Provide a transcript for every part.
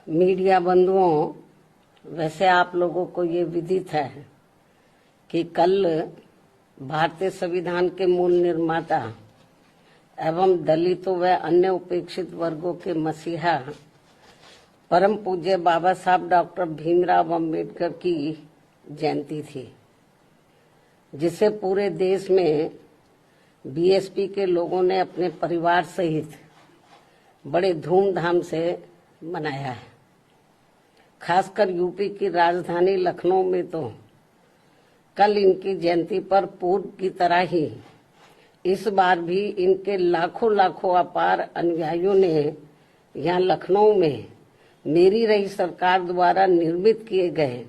Media बंधुओं, वैसे आप लोगों को ये विदित है कि कल भारतीय संविधान के मूल निर्माता एवं दलितों व अन्य उपेक्षित वर्गों के मसीहा परम पूज्य बाबा साहब डॉक्टर भीमराव अंबेडकर की जयंती थी, जिसे पूरे देश में बीएसपी के लोगों ने अपने परिवार सहित बड़े धूमधाम से मनाया है। खासकर यूपी की राजधानी लखनऊ में तो कल इनकी जयंती पर पूर्व की तरह ही इस बार भी इनके लाखों लाखों अपार अनुयायियों ने यहाँ लखनऊ में मेरी रही सरकार द्वारा निर्मित किए गए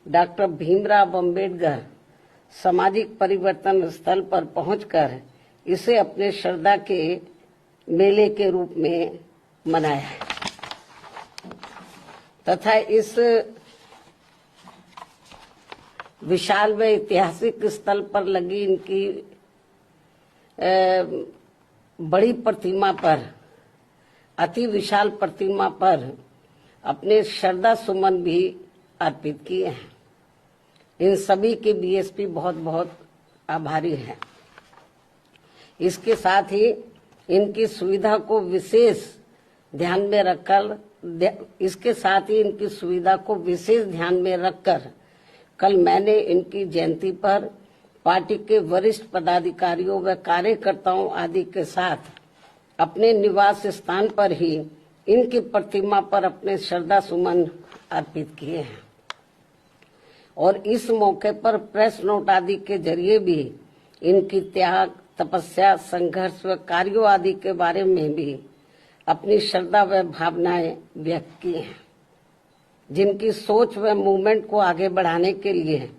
डॉक्टर भीमराव अंबेडकर सामाजिक परिवर्तन स्थल पर पहुंचकर इसे अपने श्रद्धा के मेले के रूप में मनाया है तथा इस विशाल व ऐतिहासिक स्थल पर लगी इनकी बड़ी प्रतिमा पर, अति विशाल प्रतिमा पर अपने श्रद्धा सुमन भी अर्पित किए हैं। इन सभी के बीएसपी बहुत बहुत आभारी है। इसके साथ ही इनकी सुविधा को विशेष ध्यान में रखकर कल मैंने इनकी जयंती पर पार्टी के वरिष्ठ पदाधिकारियों व कार्यकर्ताओं आदि के साथ अपने निवास स्थान पर ही इनकी प्रतिमा पर अपने श्रद्धा सुमन अर्पित किए हैं और इस मौके पर प्रेस नोट आदि के जरिए भी इनकी त्याग, तपस्या, संघर्ष व कार्यों आदि के बारे में भी अपनी श्रद्धा व भावनाएं व्यक्त की हैं, जिनकी सोच व मूवमेंट को आगे बढ़ाने के लिए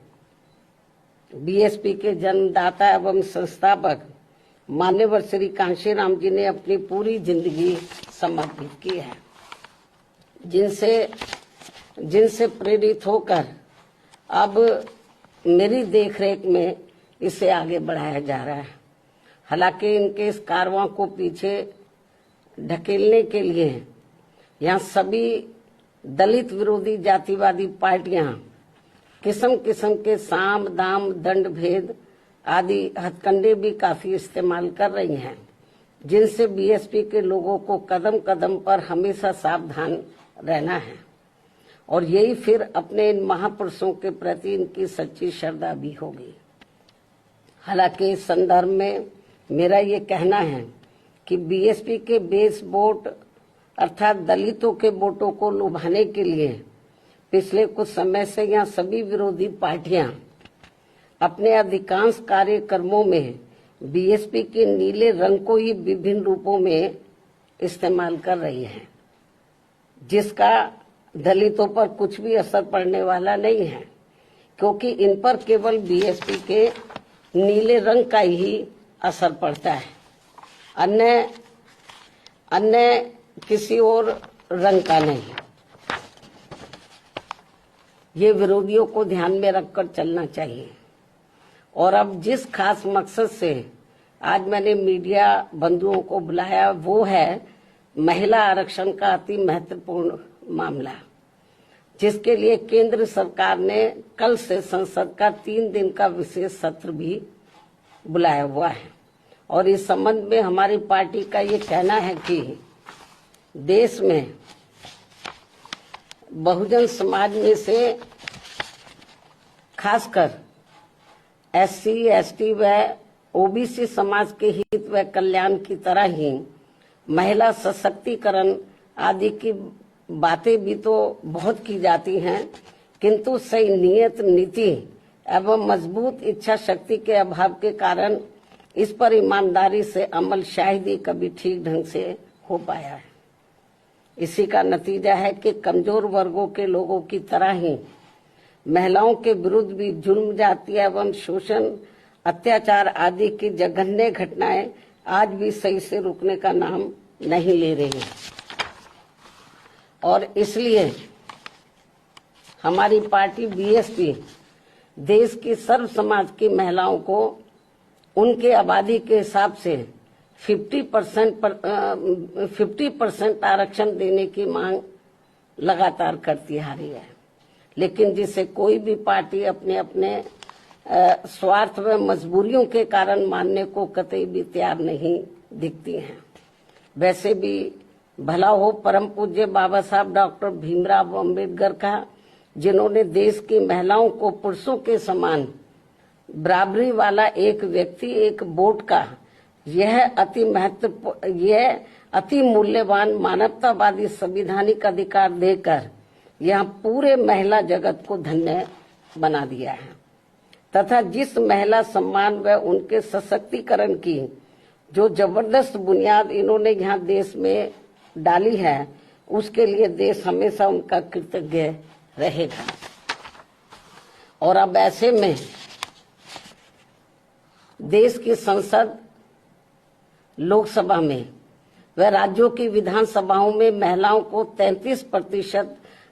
बीएसपी के जन्मदाता एवं संस्थापक मान्यवर श्री कांशीराम जी ने अपनी पूरी जिंदगी समर्पित की है, जिनसे प्रेरित होकर अब मेरी देखरेख में इसे आगे बढ़ाया जा रहा है। हालांकि इनके इस कारवां को पीछे ढकेलने के लिए यहाँ सभी दलित विरोधी जातिवादी पार्टियां किस्म किस्म के साम दाम दंड भेद आदि हथकंडे भी काफी इस्तेमाल कर रही हैं, जिनसे बीएसपी के लोगों को कदम कदम पर हमेशा सावधान रहना है और यही फिर अपने इन महापुरुषों के प्रति इनकी सच्ची श्रद्धा भी होगी। हालांकि इस संदर्भ में मेरा ये कहना है कि बीएसपी के बेस वोट अर्थात दलितों के वोटों को लुभाने के लिए पिछले कुछ समय से यहाँ सभी विरोधी पार्टियां अपने अधिकांश कार्यक्रमों में बीएसपी के नीले रंग को ही विभिन्न रूपों में इस्तेमाल कर रही हैं, जिसका दलितों पर कुछ भी असर पड़ने वाला नहीं है, क्योंकि इन पर केवल बीएसपी के नीले रंग का ही असर पड़ता है, अन्य किसी और रंग का नहीं। ये विरोधियों को ध्यान में रखकर चलना चाहिए। और अब जिस खास मकसद से आज मैंने मीडिया बंधुओं को बुलाया वो है महिला आरक्षण का अति महत्वपूर्ण मामला, जिसके लिए केंद्र सरकार ने कल से संसद का 3 दिन का विशेष सत्र भी बुलाया हुआ है। और इस संबंध में हमारी पार्टी का ये कहना है कि देश में बहुजन समाज में से खासकर एससी, एसटी व ओबीसी समाज के हित व कल्याण की तरह ही महिला सशक्तिकरण आदि की बातें भी तो बहुत की जाती हैं, किंतु सही नियत, नीति एवं मजबूत इच्छा शक्ति के अभाव के कारण इस पर ईमानदारी से अमल शायद ही कभी ठीक ढंग से हो पाया है। इसी का नतीजा है कि कमजोर वर्गों के लोगों की तरह ही महिलाओं के विरुद्ध भी जुल्म, जाति एवं शोषण, अत्याचार आदि की जघन्य घटनाएं आज भी सही से रुकने का नाम नहीं ले रही हैं। और इसलिए हमारी पार्टी बीएसपी देश की सर्व समाज की महिलाओं को उनके आबादी के हिसाब से 50% आरक्षण देने की मांग लगातार करती आ रही है, लेकिन जिसे कोई भी पार्टी अपने अपने स्वार्थ व मजबूरियों के कारण मानने को कतई भी तैयार नहीं दिखती हैं। वैसे भी भला हो परम पूज्य बाबा साहब डॉक्टर भीमराव अम्बेडकर का, जिन्होंने देश की महिलाओं को पुरुषों के समान बराबरी वाला एक व्यक्ति एक वोट का यह अति मूल्यवान मानवतावादी संवैधानिक अधिकार देकर यह पूरे महिला जगत को धन्य बना दिया है तथा जिस महिला सम्मान व उनके सशक्तिकरण की जो जबरदस्त बुनियाद इन्होंने यहाँ देश में डाली है, उसके लिए देश हमेशा उनका कृतज्ञ रहेगा। और अब ऐसे में देश की संसद, लोकसभा में व राज्यों की विधानसभाओं में महिलाओं को 33%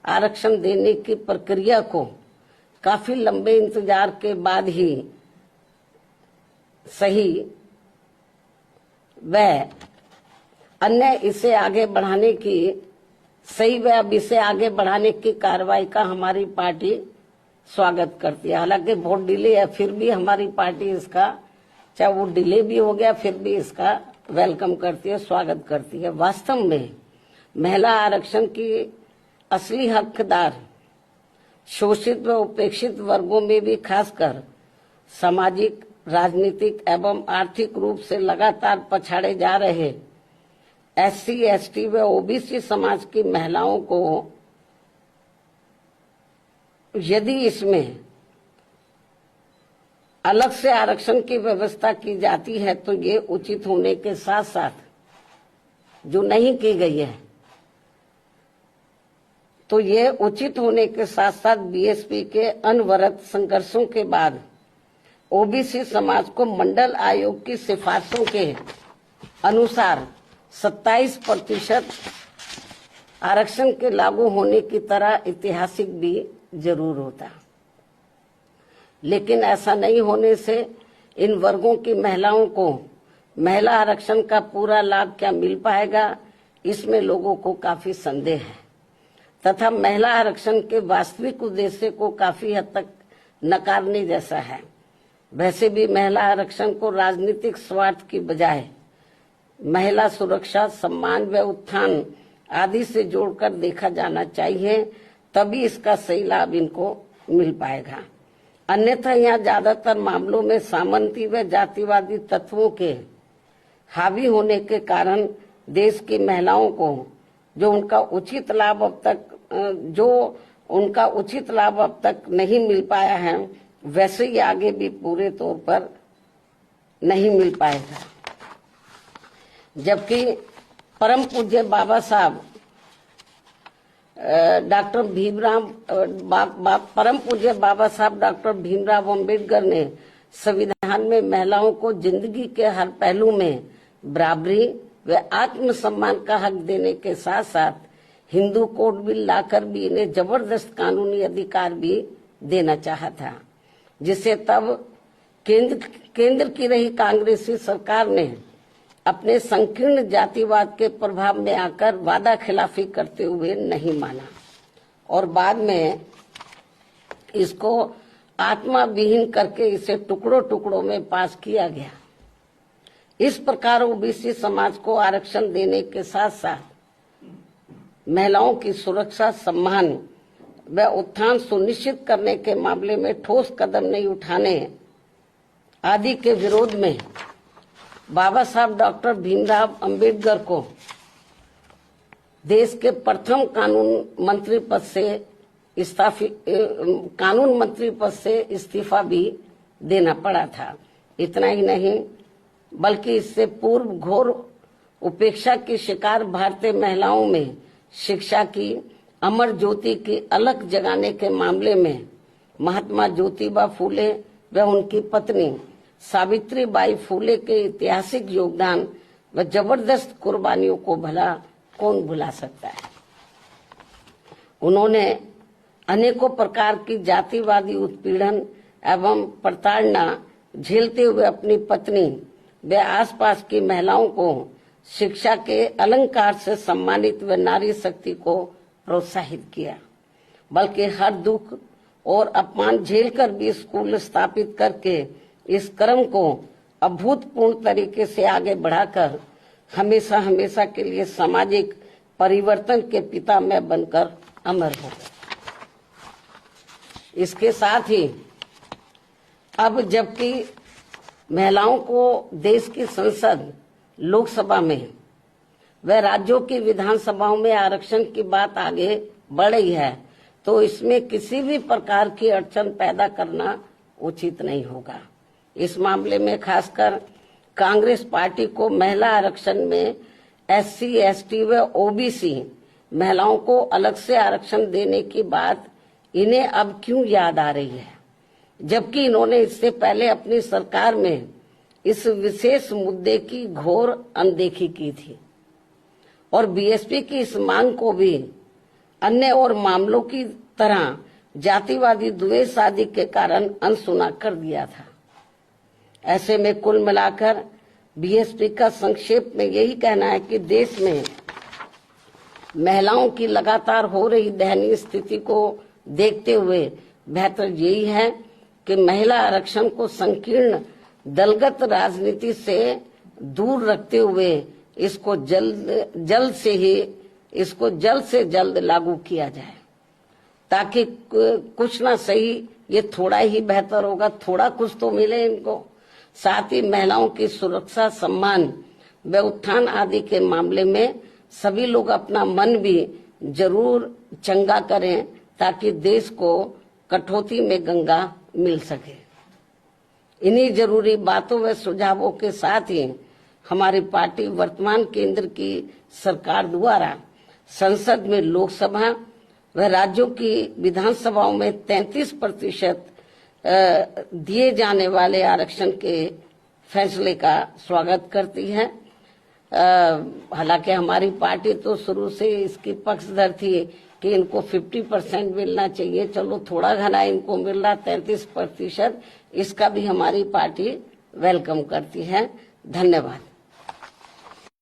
आरक्षण देने की प्रक्रिया को काफी लंबे इंतजार के बाद ही सही व अन्य इसे आगे बढ़ाने की अब इसे आगे बढ़ाने की कार्रवाई का हमारी पार्टी स्वागत करती है। हालांकि बहुत डिले है, फिर भी हमारी पार्टी इसका, चाहे वो डिले भी हो गया, फिर भी इसका वेलकम करती है, स्वागत करती है। वास्तव में महिला आरक्षण की असली हकदार शोषित व उपेक्षित वर्गों में भी खासकर सामाजिक, राजनीतिक एवं आर्थिक रूप से लगातार पछाड़े जा रहे SC, ST व OBC समाज की महिलाओं को यदि इसमें अलग से आरक्षण की व्यवस्था की जाती है तो ये उचित होने के साथ साथ जो नहीं की गई है तो ये उचित होने के साथ साथ BSP के अनवरत संघर्षों के बाद OBC समाज को मंडल आयोग की सिफारिशों के अनुसार 27% आरक्षण के लागू होने की तरह ऐतिहासिक भी जरूर होता, लेकिन ऐसा नहीं होने से इन वर्गों की महिलाओं को महिला आरक्षण का पूरा लाभ क्या मिल पाएगा, इसमें लोगों को काफी संदेह है तथा महिला आरक्षण के वास्तविक उद्देश्य को काफी हद तक नकारने जैसा है। वैसे भी महिला आरक्षण को राजनीतिक स्वार्थ की बजाय महिला सुरक्षा, सम्मान व उत्थान आदि से जोड़कर देखा जाना चाहिए, तभी इसका सही लाभ इनको मिल पाएगा। अन्यथा यहाँ ज्यादातर मामलों में सामंती व जातिवादी तत्वों के हावी होने के कारण देश की महिलाओं को जो उनका उचित लाभ अब तक नहीं मिल पाया है, वैसे ही आगे भी पूरे तौर पर नहीं मिल पाएगा। जबकि परम पूज्य बाबा साहब डॉक्टर भीमराव अम्बेडकर ने संविधान में महिलाओं को जिंदगी के हर पहलू में बराबरी व आत्मसम्मान का हक देने के साथ साथ हिंदू कोड बिल लाकर भी इन्हें जबरदस्त कानूनी अधिकार भी देना चाहा था, जिसे तब केंद्र की रही कांग्रेसी सरकार ने अपने संकीर्ण जातिवाद के प्रभाव में आकर वादा खिलाफी करते हुए नहीं माना और बाद में इसको आत्मा विहीन करके इसे टुकड़ों टुकड़ों में पास किया गया। इस प्रकार OBC समाज को आरक्षण देने के साथ साथ महिलाओं की सुरक्षा, सम्मान व उत्थान सुनिश्चित करने के मामले में ठोस कदम नहीं उठाने आदि के विरोध में बाबा साहब डॉक्टर भीमराव अम्बेडकर को देश के प्रथम कानून मंत्री पद से इस्तीफा भी देना पड़ा था। इतना ही नहीं बल्कि इससे पूर्व घोर उपेक्षा की शिकार भारतीय महिलाओं में शिक्षा की अमर ज्योति की अलख जगाने के मामले में महात्मा ज्योतिबा फूले व उनकी पत्नी सावित्रीबाई फूले के ऐतिहासिक योगदान व जबरदस्त कुर्बानियों को भला कौन भुला सकता है। उन्होंने अनेकों प्रकार की जातिवादी उत्पीड़न एवं प्रताड़ना झेलते हुए अपनी पत्नी व आसपास की महिलाओं को शिक्षा के अलंकार से सम्मानित व नारी शक्ति को प्रोत्साहित किया, बल्कि हर दुख और अपमान झेलकर भी स्कूल स्थापित करके इस क्रम को अभूतपूर्व तरीके से आगे बढ़ाकर हमेशा हमेशा के लिए सामाजिक परिवर्तन के पिता मैं बनकर अमर हूं। इसके साथ ही अब जबकि महिलाओं को देश की संसद, लोकसभा में व राज्यों की विधानसभाओं में आरक्षण की बात आगे बढ़ रही है, तो इसमें किसी भी प्रकार की अड़चन पैदा करना उचित नहीं होगा। इस मामले में खासकर कांग्रेस पार्टी को महिला आरक्षण में SC, ST व OBC महिलाओं को अलग से आरक्षण देने की बात इन्हें अब क्यों याद आ रही है, जबकि इन्होंने इससे पहले अपनी सरकार में इस विशेष मुद्दे की घोर अनदेखी की थी और BSP की इस मांग को भी अन्य और मामलों की तरह जातिवादी द्वेष आदि के कारण अनसुना कर दिया था। ऐसे में कुल मिलाकर BSP का संक्षेप में यही कहना है कि देश में महिलाओं की लगातार हो रही दयनीय स्थिति को देखते हुए बेहतर यही है कि महिला आरक्षण को संकीर्ण दलगत राजनीति से दूर रखते हुए इसको जल्द से जल्द लागू किया जाए, ताकि कुछ ना सही ये थोड़ा ही बेहतर होगा, थोड़ा कुछ तो मिले इनको। साथ ही महिलाओं की सुरक्षा, सम्मान व उत्थान आदि के मामले में सभी लोग अपना मन भी जरूर चंगा करें, ताकि देश को कटौती में गंगा मिल सके। इन्हीं जरूरी बातों व सुझावों के साथ ही हमारी पार्टी वर्तमान केंद्र की सरकार द्वारा संसद में, लोकसभा व राज्यों की विधानसभाओं में 33% दिए जाने वाले आरक्षण के फैसले का स्वागत करती है। हालांकि हमारी पार्टी तो शुरू से इसकी पक्षधर थी कि इनको 50% मिलना चाहिए, चलो थोड़ा घना इनको मिल रहा 33%, इसका भी हमारी पार्टी वेलकम करती है। धन्यवाद।